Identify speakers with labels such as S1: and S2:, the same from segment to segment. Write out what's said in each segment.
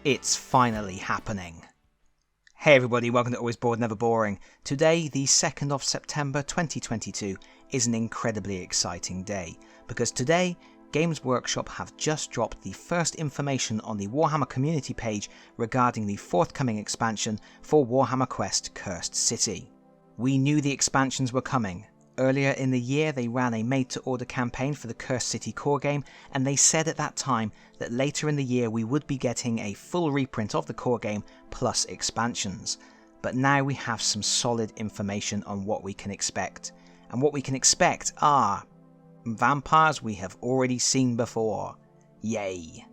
S1: It's finally happening. Hey everybody, welcome to Always Bored Never Boring. Today, the 2nd of September 2022, is an incredibly exciting day, because today, Games Workshop have just dropped the first information on the Warhammer Community page regarding the forthcoming expansion for Warhammer Quest Cursed City. We knew the expansions were coming. Earlier in the year, they ran a made-to-order campaign for the Cursed City core game, and they said at that time that later in the year we would be getting a full reprint of the core game plus expansions. But now we have some solid information on what we can expect. And what we can expect are vampires we have already seen before. Yay!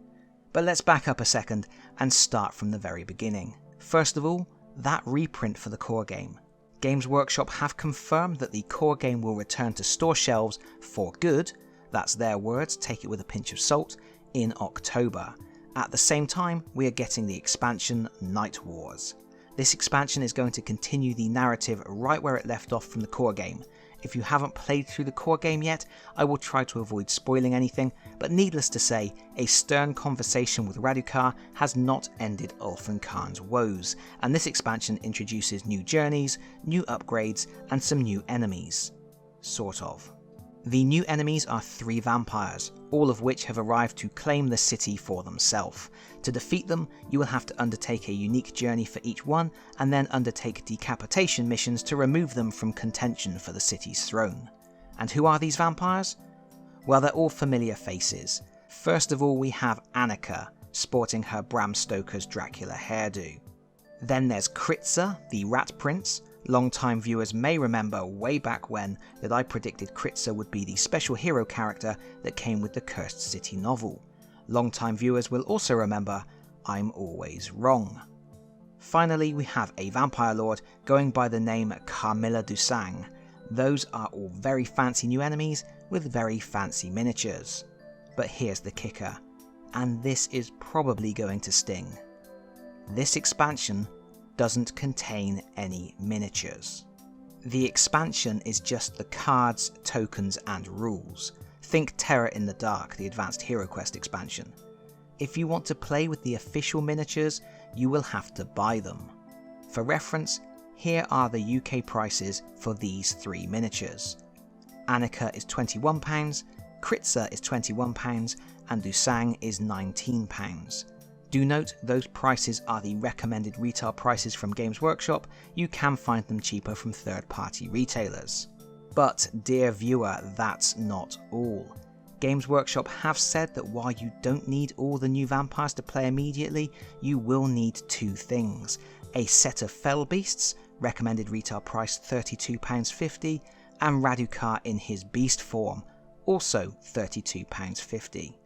S1: But let's back up a second and start from the very beginning. First of all, that reprint for the core game. Games Workshop have confirmed that the core game will return to store shelves for good, that's their words, take it with a pinch of salt, in October. At the same time, we are getting the expansion Nightwars. This expansion is going to continue the narrative right where it left off from the core game. If you haven't played through the core game yet, I will try to avoid spoiling anything, but needless to say, a stern conversation with Radukar has not ended Ulfin Khan's woes, and this expansion introduces new journeys, new upgrades, and some new enemies. Sort of. The new enemies are 3 vampires, all of which have arrived to claim the city for themselves. To defeat them, you will have to undertake a unique journey for each one, and then undertake decapitation missions to remove them from contention for the city's throne. And who are these vampires? Well, they're all familiar faces. First of all, we have Annika, sporting her Bram Stoker's Dracula hairdo. Then there's Kritza, the Rat Prince. Long-time viewers may remember way back when that I predicted Kritza would be the special hero character that came with the Cursed City novel. Long-time viewers will also remember I'm always wrong. Finally, we have a vampire lord going by the name Carmilla Dusang. Those are all very fancy new enemies with very fancy miniatures. But here's the kicker, and this is probably going to sting. This expansion doesn't contain any miniatures. The expansion is just the cards, tokens and rules. Think Terror in the Dark, the Advanced Hero Quest expansion. If you want to play with the official miniatures, you will have to buy them. For reference, here are the UK prices for these 3 miniatures. Annika is £21, Kritza is £21 and Dusang is £19. Do note, those prices are the recommended retail prices from Games Workshop. You can find them cheaper from third-party retailers. But, dear viewer, that's not all. Games Workshop have said that while you don't need all the new vampires to play immediately, you will need 2 things. A set of Fell Beasts, recommended retail price £32.50, and Radukar in his beast form, also £32.50.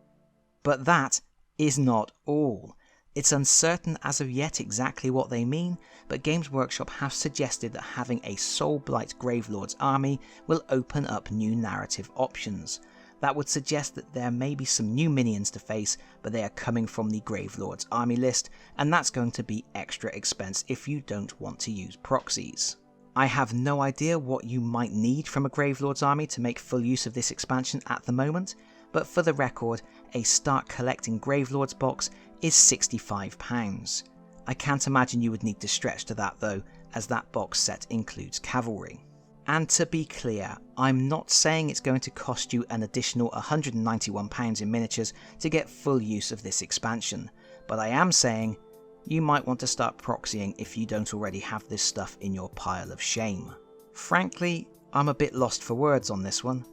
S1: But that is not all. It's uncertain as of yet exactly what they mean, but Games Workshop have suggested that having a Soulblight Gravelord's army will open up new narrative options. That would suggest that there may be some new minions to face, but they are coming from the Gravelord's army list, and that's going to be extra expense if you don't want to use proxies. I have no idea what you might need from a Gravelord's army to make full use of this expansion at the moment, but for the record, a Start Collecting Gravelords box is £65. I can't imagine you would need to stretch to that though, as that box set includes cavalry. And to be clear, I'm not saying it's going to cost you an additional £191 in miniatures to get full use of this expansion, but I am saying you might want to start proxying if you don't already have this stuff in your pile of shame. Frankly, I'm a bit lost for words on this one.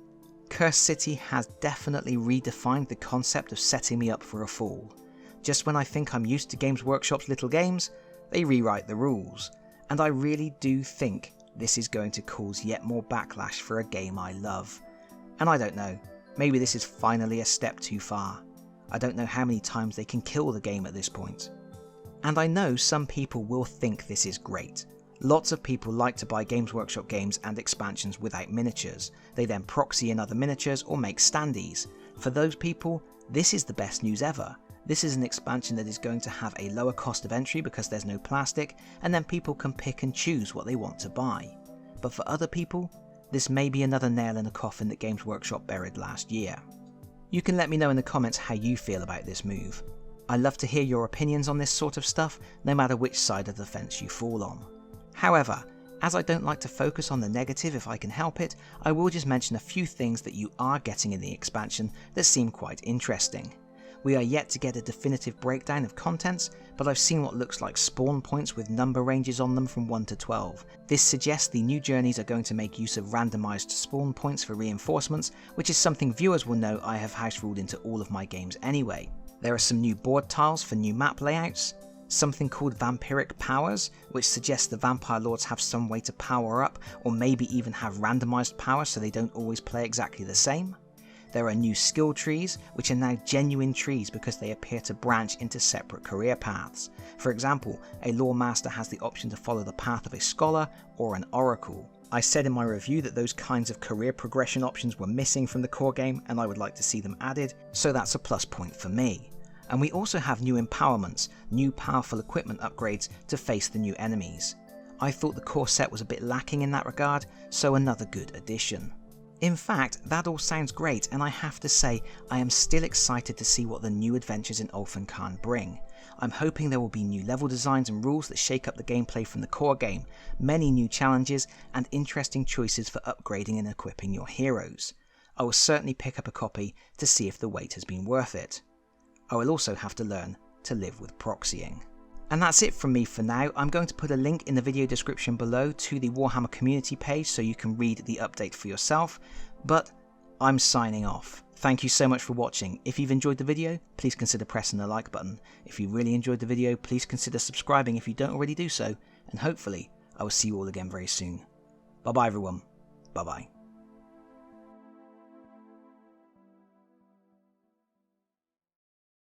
S1: Cursed City has definitely redefined the concept of setting me up for a fall. Just when I think I'm used to Games Workshop's little games, they rewrite the rules, and I really do think this is going to cause yet more backlash for a game I love. And I don't know, maybe this is finally a step too far. I don't know how many times they can kill the game at this point. And I know some people will think this is great. Lots of people like to buy Games Workshop games and expansions without miniatures. They then proxy in other miniatures or make standees. For those people, this is the best news ever. This is an expansion that is going to have a lower cost of entry because there's no plastic, and then people can pick and choose what they want to buy. But for other people, this may be another nail in the coffin that Games Workshop buried last year. You can let me know in the comments how you feel about this move. I love to hear your opinions on this sort of stuff, no matter which side of the fence you fall on. However, as I don't like to focus on the negative if I can help it, I will just mention a few things that you are getting in the expansion that seem quite interesting. We are yet to get a definitive breakdown of contents, but I've seen what looks like spawn points with number ranges on them from 1 to 12. This suggests the new journeys are going to make use of randomized spawn points for reinforcements, which is something viewers will know I have house ruled into all of my games anyway. There are some new board tiles for new map layouts, something called vampiric powers, which suggests the vampire lords have some way to power up, or maybe even have randomized power so they don't always play exactly the same. There are new skill trees, which are now genuine trees because they appear to branch into separate career paths. For example, a lore master has the option to follow the path of a scholar or an oracle. I said in my review that those kinds of career progression options were missing from the core game and I would like to see them added, so that's a plus point for me. And we also have new empowerments, new powerful equipment upgrades to face the new enemies. I thought the core set was a bit lacking in that regard, so another good addition. In fact, that all sounds great, and I have to say, I am still excited to see what the new adventures in Ulfin Khan bring. I'm hoping there will be new level designs and rules that shake up the gameplay from the core game, many new challenges, and interesting choices for upgrading and equipping your heroes. I will certainly pick up a copy to see if the wait has been worth it. I will also have to learn to live with proxying. And that's it from me for now. I'm going to put a link in the video description below to the Warhammer Community page so you can read the update for yourself, but I'm signing off. Thank you so much for watching. If you've enjoyed the video, please consider pressing the like button. If you really enjoyed the video, please consider subscribing if you don't already do so, and hopefully I will see you all again very soon. Bye bye everyone. Bye bye.